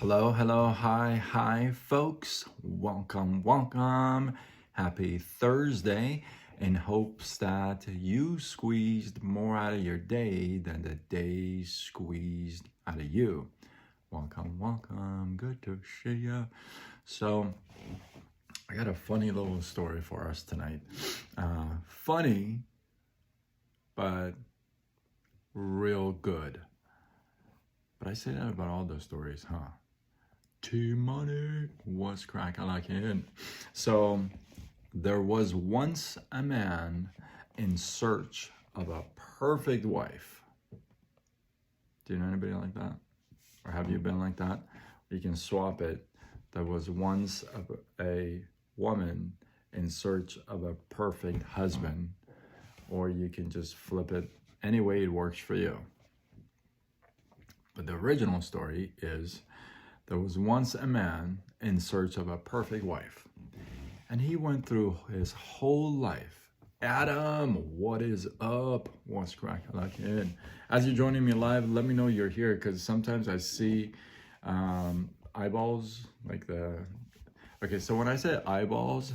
Hello, hello, hi, folks. Welcome. Happy Thursday. In hopes that you squeezed more out of your day than the day squeezed out of you. Welcome. Good to see you. So, I got a funny little story for us tonight. Funny, but real good. But I say that about all those stories, huh? T-Money, what's cracking like it? So, there was once a man in search of a perfect wife. Do you know anybody like that? Or have you been like that? You can swap it. There was once a woman in search of a perfect husband. Or you can just flip it any way it works for you. But the original story is there was once a man in search of a perfect wife. And he went through his whole life. Adam, what is up? What's cracking like it? As you're joining me live, let me know you're here, because sometimes I see eyeballs, like the... Okay, so when I say eyeballs,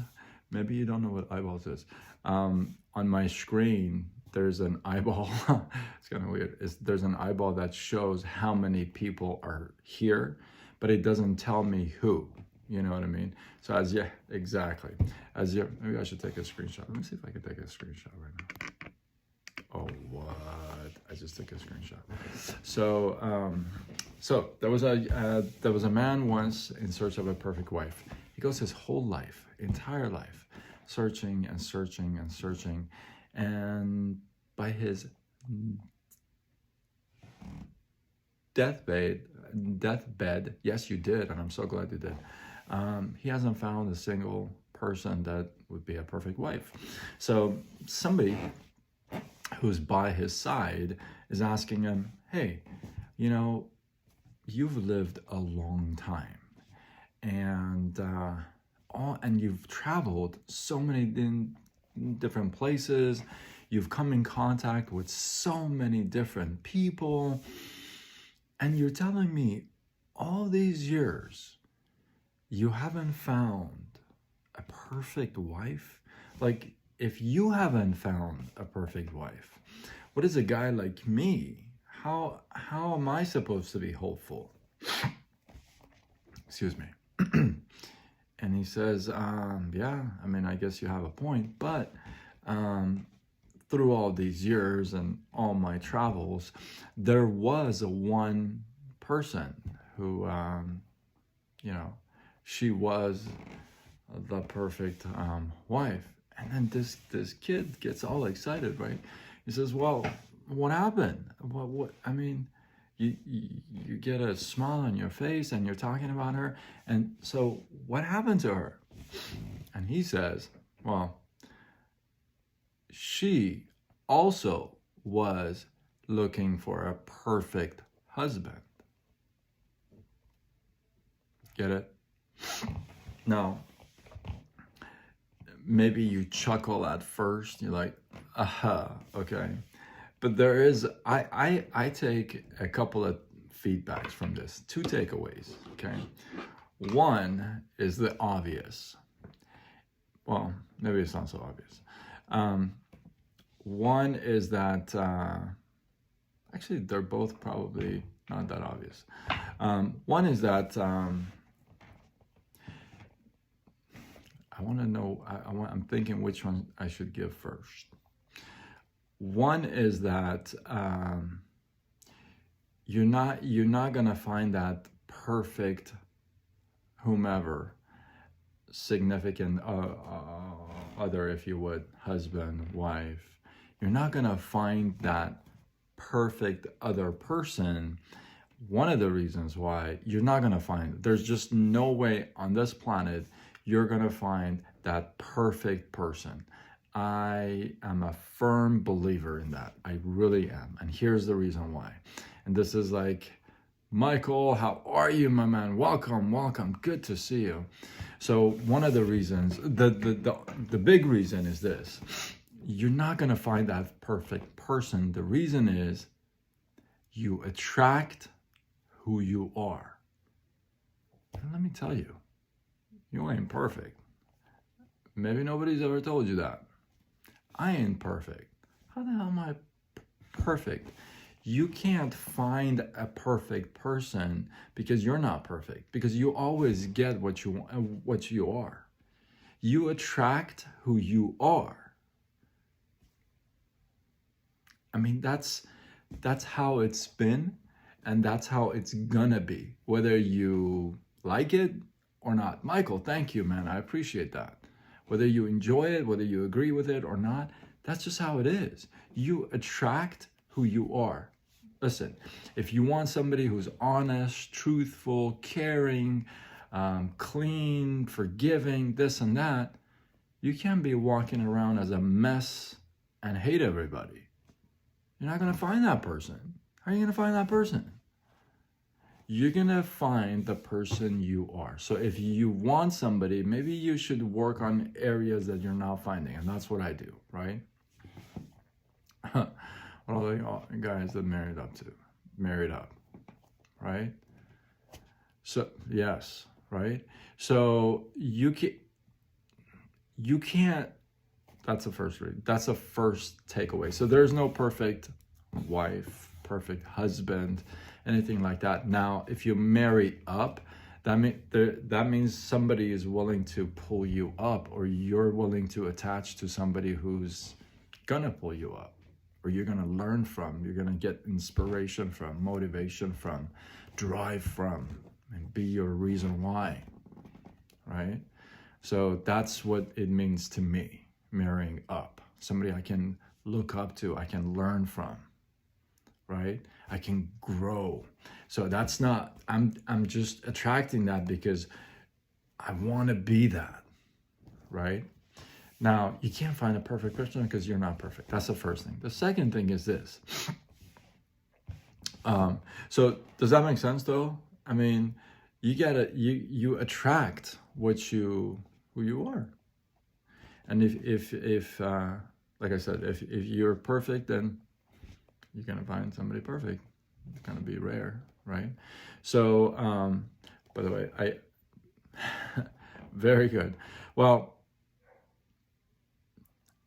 maybe you don't know what eyeballs is. On my screen, there's an eyeball. It's kind of weird. There's an eyeball that shows how many people are here, but it doesn't tell me who. You know what I mean? So exactly. Maybe I should take a screenshot. Let me see if I can take a screenshot right now. Oh, what? I just took a screenshot. So there was a man once in search of a perfect wife. He goes his whole life, entire life, searching, and by his deathbed, yes, you did, and I'm so glad you did. He hasn't found a single person that would be a perfect wife. So somebody who's by his side is asking him, hey, you've lived a long time, and you've traveled so many different places. You've come in contact with so many different people, and you're telling me all these years you haven't found a perfect wife? Like, if you haven't found a perfect wife, what is a guy like me? How am I supposed to be hopeful? Excuse me. And he says, yeah, I mean, I guess you have a point, but through all these years and all my travels, there was one person who, she was the perfect wife. And then this kid gets all excited, right? He says, well, what happened? What? I mean, you get a smile on your face and you're talking about her. And so what happened to her? And he says, well, she also was looking for a perfect husband. Get it? Now, maybe you chuckle at first. You're like, aha, okay. But there is, I take a couple of feedbacks from this. 2 takeaways, okay? One is the obvious. Well, maybe it's not so obvious. One is that, actually, they're both probably not that obvious. One is that I want to know, I'm thinking which one I should give first. One is that you're not going to find that perfect whomever, significant other, if you would, husband, wife. You're not going to find that perfect other person. One of the reasons why you're not going to find, there's just no way on this planet you're going to find that perfect person. I am a firm believer in that. I really am. And here's the reason why. And this is like, Michael, how are you, my man? Welcome. Good to see you. So one of the reasons, the big reason is this. You're not going to find that perfect person. The reason is you attract who you are. then let me tell you, you ain't perfect. Maybe nobody's ever told you that. I ain't perfect. How the hell am I perfect? You can't find a perfect person because you're not perfect, because you always get what you want, what you are. You attract who you are. I mean, that's how it's been, and that's how it's gonna be, whether you like it or not. Michael, thank you, man. I appreciate that. Whether you enjoy it, whether you agree with it or not, that's just how it is. You attract who you are. Listen, if you want somebody who's honest, truthful, caring, clean, forgiving, this and that, you can't be walking around as a mess and hate everybody. You're not going to find that person. How are you going to find that person? You're going to find the person you are. So if you want somebody, maybe you should work on areas that you're not finding. And that's what I do, right? What are the guys that married up, right? So, yes, right? So you can't, that's the first read. That's the first takeaway. So there's no perfect wife, perfect husband, anything like that. Now, if you marry up, that means somebody is willing to pull you up, or you're willing to attach to somebody who's gonna pull you up, or you're gonna learn from, you're gonna get inspiration from, motivation from, drive from, and be your reason why, right? So that's what it means to me, marrying up. Somebody I can look up to, I can learn from, right? I can grow. So that's not, I'm just attracting that because I want to be that, right? Now, you can't find a perfect person because you're not perfect. That's the first thing. The second thing is this. So does that make sense though? I mean, you attract who you are. And if like I said, if you're perfect, then you're going to find somebody perfect. It's going to be rare, right? So, by the way, very good. Well,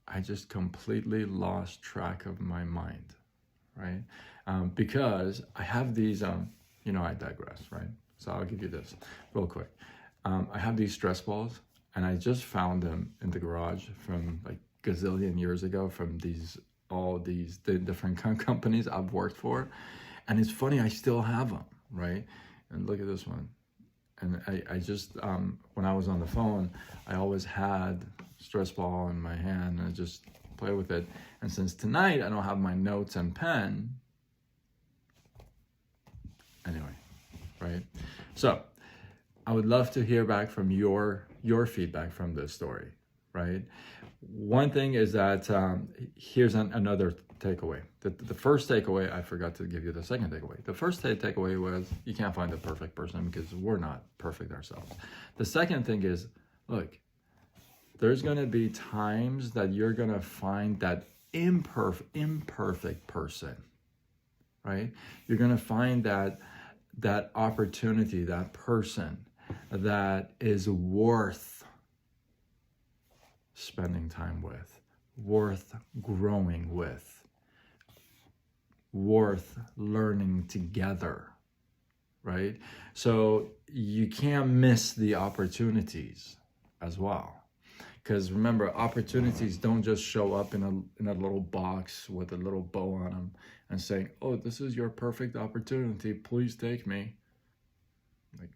I just completely lost track of my mind, right? Because I have these, I digress, right? So I'll give you this real quick. I have these stress balls, and I just found them in the garage from like gazillion years ago from all these different companies I've worked for. And it's funny, I still have them, right? And look at this one. And I just, when I was on the phone, I always had stress ball in my hand, and I just play with it. And since tonight I don't have my notes and pen, anyway, right? So I would love to hear back from your feedback from this story, right? One thing is that here's another takeaway. The first takeaway, I forgot to give you the second takeaway. The first takeaway was you can't find the perfect person because we're not perfect ourselves. The second thing is, look, there's going to be times that you're going to find that imperfect person, right? You're going to find that opportunity, that person that is worth spending time with, worth growing with, worth learning together, right? So you can't miss the opportunities as well. Because remember, opportunities don't just show up in a little box with a little bow on them and saying, oh, this is your perfect opportunity, please take me. Like,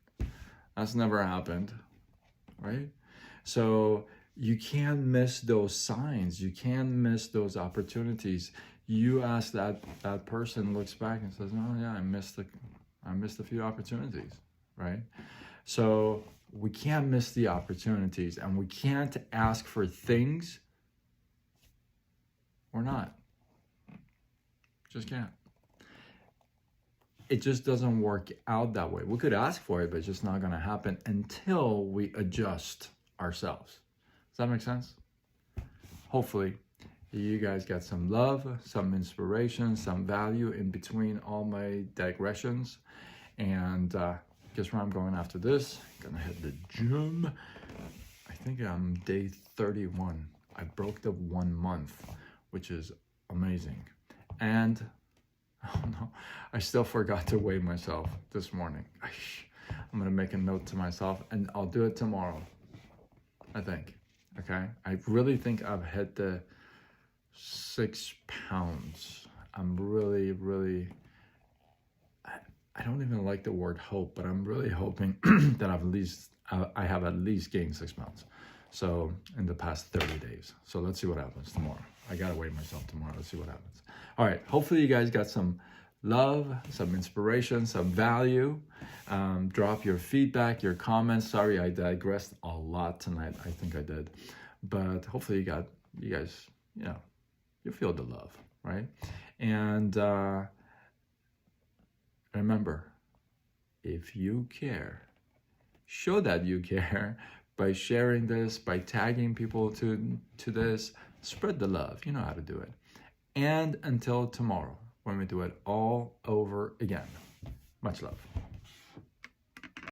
that's never happened, right? So you can't miss those signs. You can't miss those opportunities. You ask that person, looks back and says, oh yeah, I missed a few opportunities, right? So we can't miss the opportunities, and we can't ask for things we're not. Just can't. It just doesn't work out that way. We could ask for it, but it's just not going to happen until we adjust ourselves. Does that make sense? Hopefully, you guys got some love, some inspiration, some value in between all my digressions. And guess where I'm going after this? Gonna hit the gym. I think I'm day 31. I broke the 1 month, which is amazing. And oh no, I still forgot to weigh myself this morning. I'm gonna make a note to myself and I'll do it tomorrow, I think. Okay, I really think I've hit the 6 pounds. I'm really, I don't even like the word hope, but I'm really hoping that I have at least gained 6 pounds. So in the past 30 days. So let's see what happens tomorrow. I gotta weigh myself tomorrow. Let's see what happens. All right, hopefully you guys got some love, some inspiration, some value. Drop your feedback, your comments. Sorry, I digressed a lot tonight. I think I did. But hopefully you guys, you feel the love, right? And remember, if you care, show that you care by sharing this, by tagging people to this. Spread the love. You know how to do it. And until tomorrow, when we do it all over again. Much love.